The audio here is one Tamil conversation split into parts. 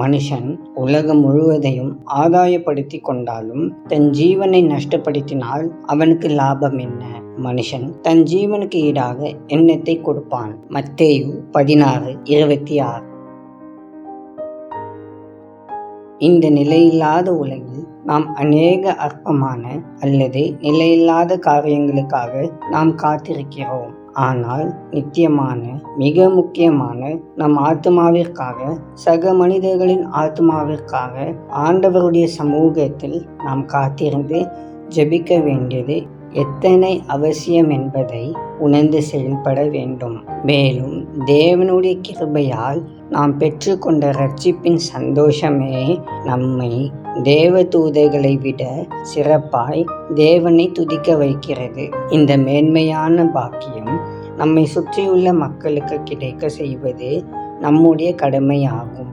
மனுஷன் உலகம் முழுவதையும் ஆதாயப்படுத்தி கொண்டாலும் தன் ஜீவனை நஷ்டப்படுத்தினால் அவனுக்கு லாபம் என்ன? மனுஷன் தன் ஜீவனுக்கு ஈடாக என்னத்தை கொடுப்பான்? மத்தேயு 16:26. இந்த நிலையில்லாத உலகில் நாம் அநேக அற்பமான அல்லது நிலையில்லாத காரியங்களுக்காக நாம் காத்திருக்கிறோம். ஆனால் நித்தியமான, மிக முக்கியமான நம் ஆத்மாவிற்காக, சக மனிதர்களின் ஆத்மாவிற்காக ஆண்டவருடைய சமூகத்தில் நாம் காத்திருந்து ஜெபிக்க வேண்டியது எத்தனை அவசியம் என்பதை உணர்ந்து செயல்பட வேண்டும். மேலும் தேவனுடைய கிருபையால் நாம் பெற்றுக்கொண்ட இரட்சிப்பின் சந்தோஷமே நம்மை தேவ தூதர்களை விட சிறப்பாய் தேவனை துதிக்க வைக்கிறது. இந்த மேன்மையான பாக்கியம் நம்மை சுற்றியுள்ள மக்களுக்கு கிடைக்க செய்வது நம்முடைய கடமையாகும்.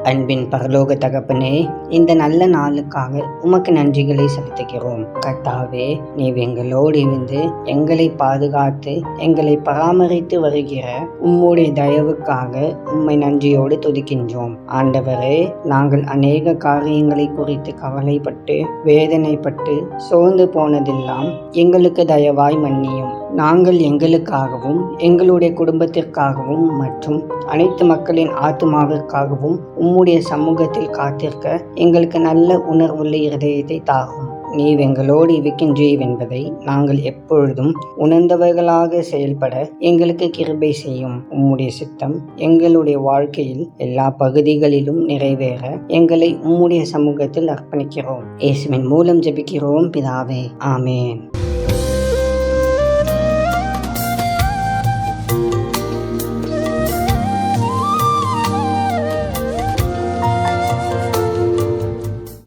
அன்பின் பரலோக தகப்பனே, இந்த நல்ல நாளுக்காக உமக்கு நன்றிகளை செலுத்துகிறோம். கர்த்தாவே, நீர் எங்களோடு இருந்து எங்களை பாதுகாத்து எங்களை பராமரித்து வருகிற உம்முடைய தயவுக்காக உம்மை நன்றியோடு துதிக்கின்றோம். ஆண்டவரே, நாங்கள் அநேக காரியங்களை குறித்து கவலைப்பட்டு வேதனைப்பட்டு சோர்ந்து போனதெல்லாம் எங்களுக்கு தயவாய் மன்னியும். நாங்கள் எங்களுக்காகவும் எங்களுடைய குடும்பத்திற்காகவும் மற்றும் அனைத்து மக்களின் ஆத்மாவிற்காகவும் உம்முடைய சமூகத்தில் காத்திருக்க எங்களுக்கு நல்ல உணர்வுள்ள இருதயத்தை தாரும். நீர் எங்களோடு இருக்கின்றீர் என்பதை நாங்கள் எப்பொழுதும் உணர்ந்தவர்களாக செயல்பட எங்களுக்கு கிருபை செய்யும். உம்முடைய சித்தம் எங்களுடைய வாழ்க்கையில் எல்லா பகுதிகளிலும் நிறைவேற எங்களை உம்முடைய சமூகத்தில் அர்ப்பணிக்கிறோம். இயேசுவின் மூலம் ஜெபிக்கிறோம் பிதாவே, ஆமேன்.